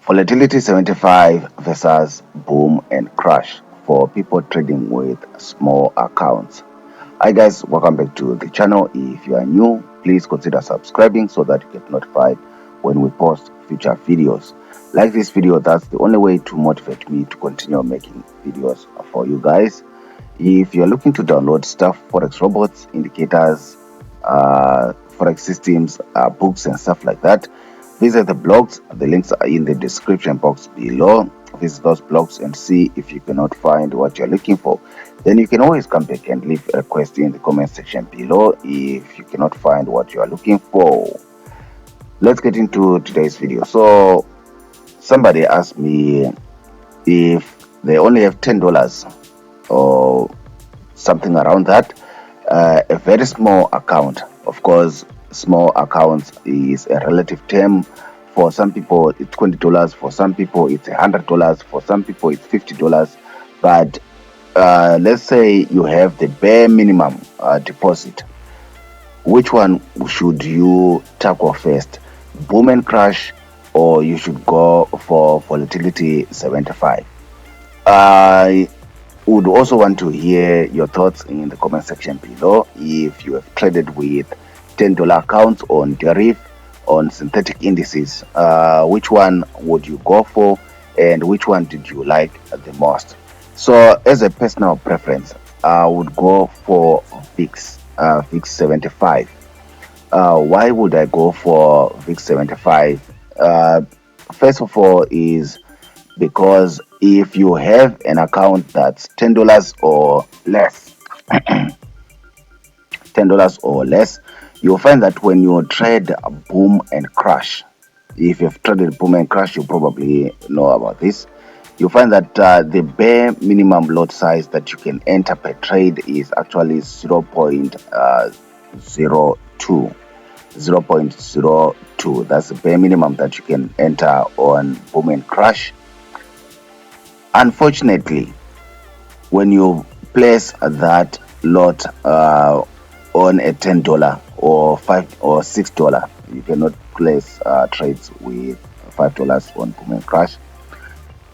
Volatility 75 versus boom and crash for people trading with small accounts. Hi guys, welcome back to the channel. If you are new, please consider subscribing so that you get notified when we post future videos. Like this video, that's the only way to motivate me to continue making videos for you guys. If you're looking to download stuff, Forex robots, indicators, Forex systems, books and stuff like that, visit the blogs. The links are in the description box below. Visit those blogs and see if you cannot find what you're looking for. Then you can always come back and leave a request in the comment section below if you cannot find what you are looking for. Let's get into today's video. So somebody asked me if they only have $10 or something around that, a very small account. Of course, small accounts is a relative term. For some people it's $20, for some people it's $100, for some people it's $50. But let's say you have the bare minimum deposit. Which one should you tackle first, boom and crash, or you should go for volatility 75? I would also want to hear your thoughts in the comment section below. If you have traded with $10 accounts on deriv, on synthetic indices, which one would you go for and which one did you like the most? So as a personal preference, I would go for VIX 75. Why would I go for VIX 75? First of all is because if you have an account that's $10 or less, $10 or less, you'll find that when you trade boom and crash, if you've traded boom and crash, you probably know about this. You'll find that the bare minimum lot size that you can enter per trade is actually 0.02. 0.02. That's the bare minimum that you can enter on boom and crash. Unfortunately, when you place that lot on a $10 or $5 or $6, you cannot place trades with $5 on boom and crash.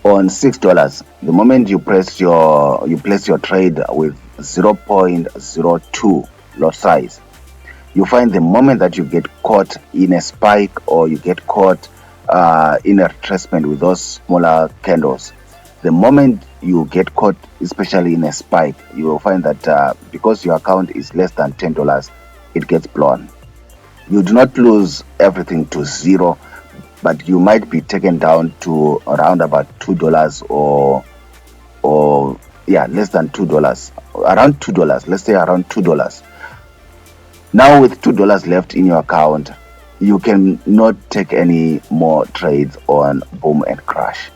On $6, the moment you place your trade with 0.02 lot size, you find the moment that you get caught in a spike or you get caught in a retracement with those smaller candles, the moment you get caught, especially in a spike, you will find that because your account is less than $10, it gets blown. You do not lose everything to zero, but you might be taken down to around about $2 or less than $2, around $2. Let's say around $2. Now with $2 left in your account, you cannot take any more trades on boom and crash.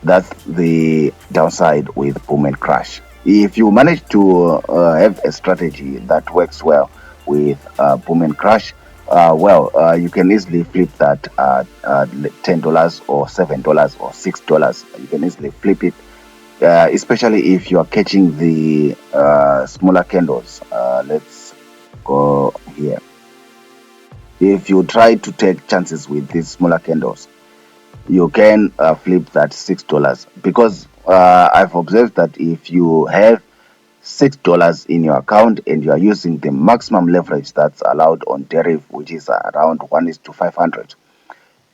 That's the downside with boom and crash. If you manage to have a strategy that works well with boom and crash, you can easily flip that $10 or $7 or $6. You can easily flip it, especially if you are catching the smaller candles. Let's go here. If you try to take chances with these smaller candles, you can flip that $6, because I've observed that if you have $6 in your account and you are using the maximum leverage that's allowed on deriv, which is around 1:500,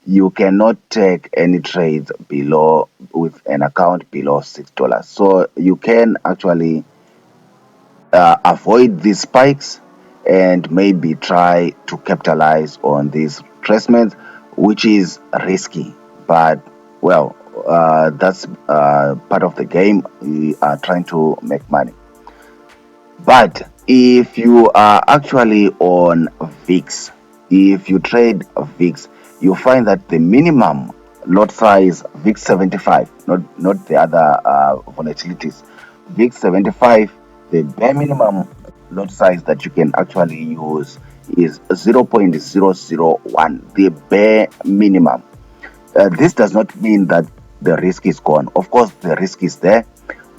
you cannot take any trades below with an account below $6. So you can actually avoid these spikes and maybe try to capitalize on these retracements, which is risky, but that's part of the game. We are trying to make money. But if you are actually on VIX, if you trade VIX, you find that the minimum lot size VIX 75, not the other volatilities, VIX 75, the bare minimum lot size that you can actually use is 0.001, the bare minimum. This does not mean that the risk is gone. Of course, the risk is there,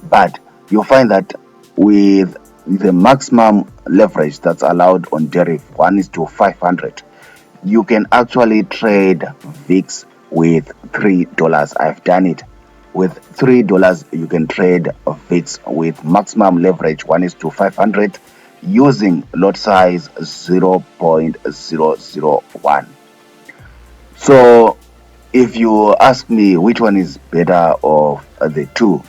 but you'll find that with the maximum leverage that's allowed on deriv, 1:500, you can actually trade VIX with $3. I've done it. With $3, you can trade VIX with maximum leverage 1:500 using lot size 0.001. So if you ask me which one is better of the two,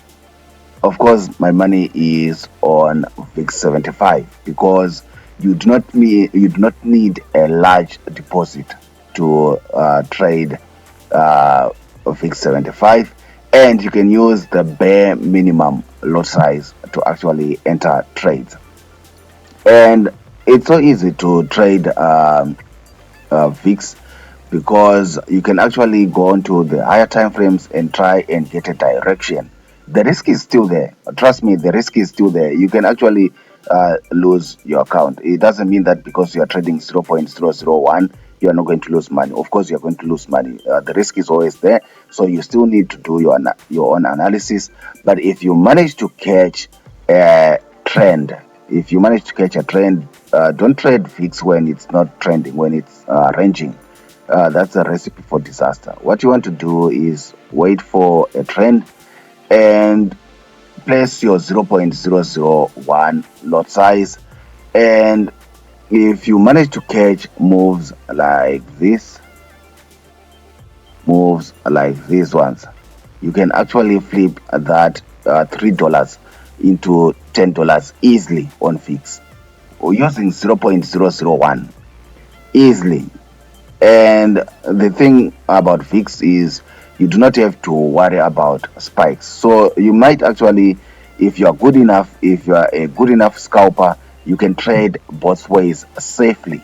of course my money is on VIX 75 because you do not need a large deposit to trade VIX 75, and you can use the bare minimum lot size to actually enter trades. And it's so easy to trade VIX because you can actually go onto the higher time frames and try and get a direction. The risk is still there. Trust me, the risk is still there. You can actually lose your account. It doesn't mean that because you are trading 0.001, you are not going to lose money. Of course, you are going to lose money. The risk is always there. So you still need to do your own analysis. But if you manage to catch a trend, don't trade VIX when it's not trending, when it's ranging. That's a recipe for disaster. What you want to do is wait for a trend and place your 0.001 lot size, and if you manage to catch moves like these ones, you can actually flip that $3 into $10 easily on VIX or using 0.001 easily. And the thing about VIX is you do not have to worry about spikes. So you might actually, if you are a good enough scalper, you can trade both ways safely.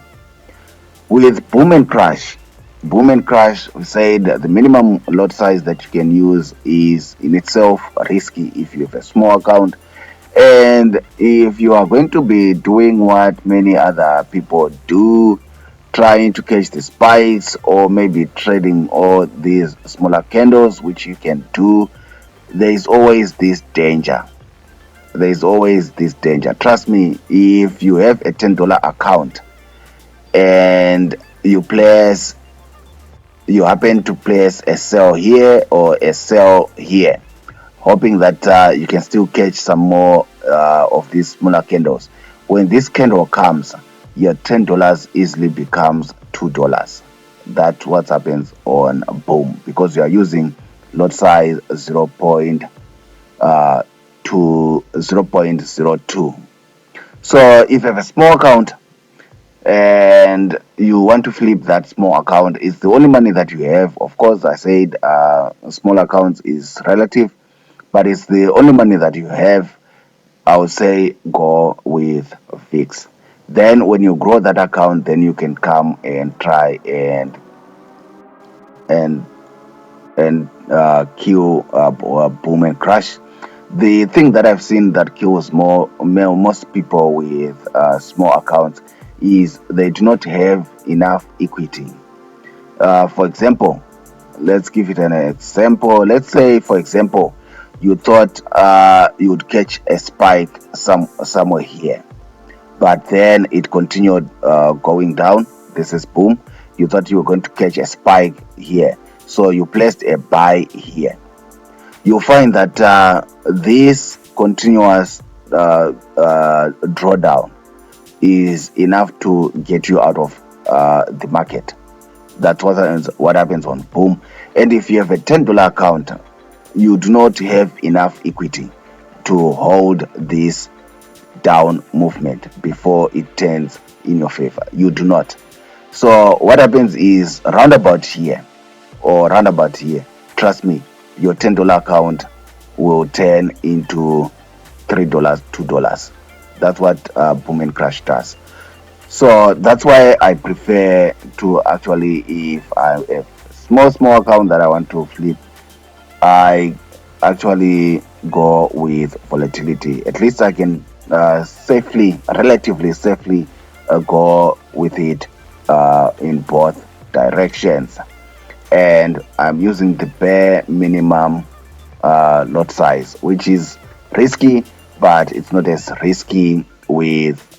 With boom and crash, we said the minimum lot size that you can use is in itself risky if you have a small account. And if you are going to be doing what many other people do, trying to catch the spikes or maybe trading all these smaller candles, which you can do, there is always this danger. Trust me, if you have a $10 account and you happen to place a sell here or a sell here, hoping that you can still catch some more of these smaller candles, when this candle comes, your $10 easily becomes $2. That's what happens on boom, because you are using lot size 0.02. So if you have a small account and you want to flip that small account, it's the only money that you have. Of course, I said small accounts is relative, but it's the only money that you have. I would say go with VIX. Then when you grow that account, then you can come and try and kill boom and crash. The thing that I've seen that kills most people with small accounts is they do not have enough equity. For example, let's give it an example. Let's say, for example, you thought you would catch a spike somewhere here, but then it continued going down. This is boom. You thought you were going to catch a spike here, so you placed a buy here. You'll find that this continuous drawdown is enough to get you out of the market. That's what happens on boom. And if you have a $10 account, you do not have enough equity to hold this down movement before it turns in your favor. You do not. So what happens is roundabout here or roundabout here, trust me, your $10 account will turn into $3, $2. That's what boom and crash does. So that's why I prefer to actually, if I have a small account that I want to flip, I actually go with volatility. At least I can relatively safely go with it in both directions. And I'm using the bare minimum lot size, which is risky, but it's not as risky with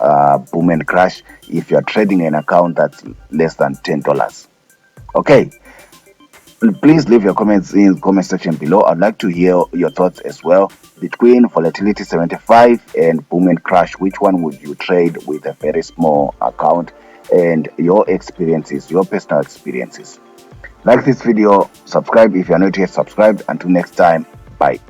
boom and crash if you're trading an account that's less than $10. Okay, Please leave your comments in the comment section below. I'd like to hear your thoughts as well. Between volatility 75 and boom and crash, which one would you trade with a very small account, and your experiences, your personal experiences? Like this video, subscribe if you're not yet subscribed. Until next time, bye.